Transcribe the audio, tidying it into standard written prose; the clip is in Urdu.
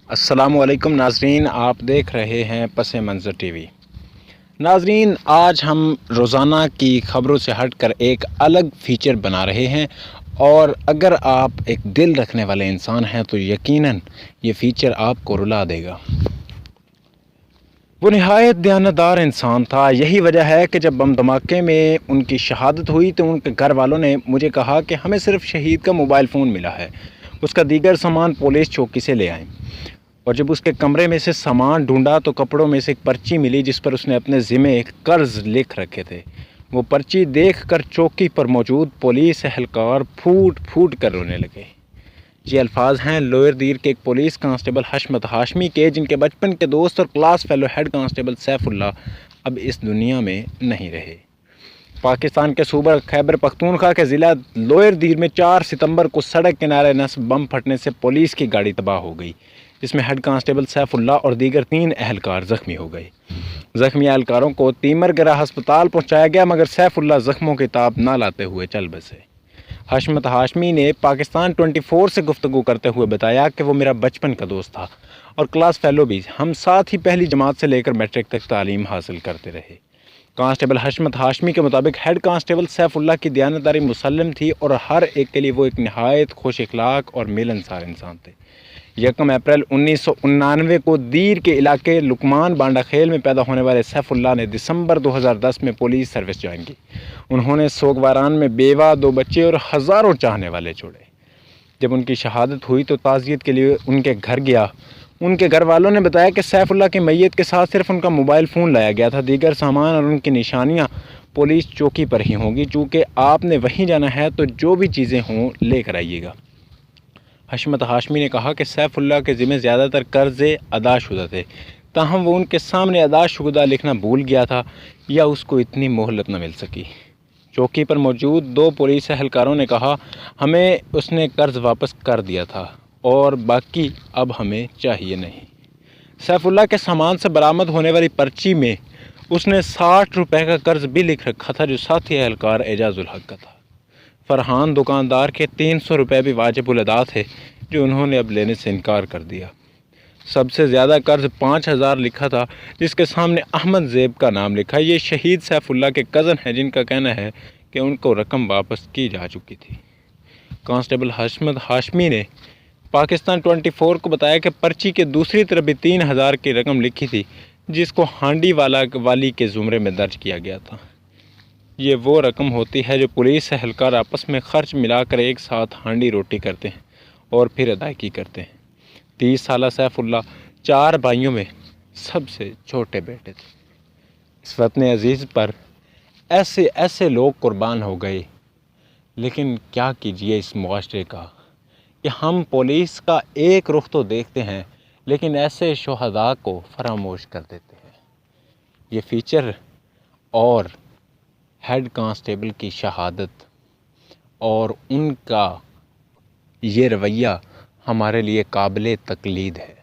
السلام علیکم ناظرین، آپ دیکھ رہے ہیں پس منظر ٹی وی۔ ناظرین، آج ہم روزانہ کی خبروں سے ہٹ کر ایک الگ فیچر بنا رہے ہیں، اور اگر آپ ایک دل رکھنے والے انسان ہیں تو یقیناً یہ فیچر آپ کو رلا دے گا۔ وہ نہایت دیانتدار انسان تھا۔ یہی وجہ ہے کہ جب بم دھماکے میں ان کی شہادت ہوئی تو ان کے گھر والوں نے مجھے کہا کہ ہمیں صرف شہید کا موبائل فون ملا ہے، اس کا دیگر سامان پولیس چوکی سے لے آئیں۔ اور جب اس کے کمرے میں سے سامان ڈھونڈا تو کپڑوں میں سے ایک پرچی ملی جس پر اس نے اپنے ذمے ایک قرض لکھ رکھے تھے۔ وہ پرچی دیکھ کر چوکی پر موجود پولیس اہلکار پھوٹ پھوٹ کر رونے لگے۔ یہ الفاظ ہیں لوئر دیر کے ایک پولیس کانسٹیبل حشمت ہاشمی کے، جن کے بچپن کے دوست اور class fellow head constable Saif Ullah اب اس دنیا میں نہیں رہے۔ پاکستان کے صوبہ خیبر پختونخوا کے ضلع لوئر دیر میں 4 ستمبر کو سڑک کنارے نصب بم پھٹنے سے پولیس کی گاڑی تباہ ہو گئی، جس میں ہیڈ کانسٹیبل سیف اللہ اور دیگر 3 اہلکار زخمی ہو گئے۔ زخمی اہلکاروں کو تیمر گرہ ہسپتال پہنچایا گیا، مگر سیف اللہ زخموں کی تاب نہ لاتے ہوئے چل بسے۔ حشمت ہاشمی نے پاکستان 24 سے گفتگو کرتے ہوئے بتایا کہ وہ میرا بچپن کا دوست تھا اور کلاس فیلو بھی، ہم ساتھ ہی پہلی جماعت سے لے کر میٹرک تک تعلیم حاصل کرتے رہے۔ کانسٹیبل حشمت ہاشمی کے مطابق ہیڈ کانسٹیبل سیف اللہ کی دیانتداری مسلم تھی اور ہر ایک کے لیے وہ ایک نہایت خوش اخلاق اور ملنسار انسان تھے۔ 1 اپریل 1999 کو دیر کے علاقے لکمان بانڈا خیل میں پیدا ہونے والے سیف اللہ نے دسمبر 2010 میں پولیس سروس جوائن کی۔ انہوں نے سوگواران میں بیوہ، 2 بچے اور ہزاروں چاہنے والے چھوڑے۔ جب ان کی شہادت ہوئی تو تعزیت کے لیے ان کے گھر گیا۔ ان کے گھر والوں نے بتایا کہ سیف اللہ کی میت کے ساتھ صرف ان کا موبائل فون لایا گیا تھا، دیگر سامان اور ان کی نشانیاں پولیس چوکی پر ہی ہوں گی۔ چونکہ آپ نے وہیں جانا ہے تو جو بھی چیزیں ہوں لے کر آئیے گا۔ حشمت ہاشمی نے کہا کہ سیف اللہ کے ذمہ زیادہ تر قرضے ادا شدہ تھے، تاہم وہ ان کے سامنے ادا شدہ لکھنا بھول گیا تھا یا اس کو اتنی مہلت نہ مل سکی۔ چوکی پر موجود 2 پولیس اہلکاروں نے کہا ہمیں اس نے قرض واپس کر دیا تھا اور باقی اب ہمیں چاہیے نہیں۔ سیف اللہ کے سامان سے برآمد ہونے والی پرچی میں اس نے 60 روپے کا قرض بھی لکھ رکھا تھا جو ساتھی اہلکار اعجاز الحق کا تھا۔ فرحان دکاندار کے 300 روپے بھی واجب الادا تھے جو انہوں نے اب لینے سے انکار کر دیا۔ سب سے زیادہ قرض 5000 لکھا تھا جس کے سامنے احمد زیب کا نام لکھا۔ یہ شہید سیف اللہ کے کزن ہیں جن کا کہنا ہے کہ ان کو رقم واپس کی جا چکی تھی۔ کانسٹیبل حشمت ہاشمی نے پاکستان 24 کو بتایا کہ پرچی کے دوسری طرف بھی 3000 کی رقم لکھی تھی جس کو ہانڈی والی کے زمرے میں درج کیا گیا تھا۔ یہ وہ رقم ہوتی ہے جو پولیس اہلکار آپس میں خرچ ملا کر ایک ساتھ ہانڈی روٹی کرتے ہیں اور پھر ادائیگی کرتے ہیں۔ 30 سالہ سیف اللہ 4 بھائیوں میں سب سے چھوٹے بیٹے تھے۔ اس وطن عزیز پر ایسے لوگ قربان ہو گئے، لیکن کیا کیجیے اس معاشرے کا کہ ہم پولیس کا ایک رخ تو دیکھتے ہیں لیکن ایسے شہداء کو فراموش کر دیتے ہیں۔ یہ فیچر اور ہیڈ کانسٹیبل کی شہادت اور ان کا یہ رویہ ہمارے لیے قابل تقلید ہے۔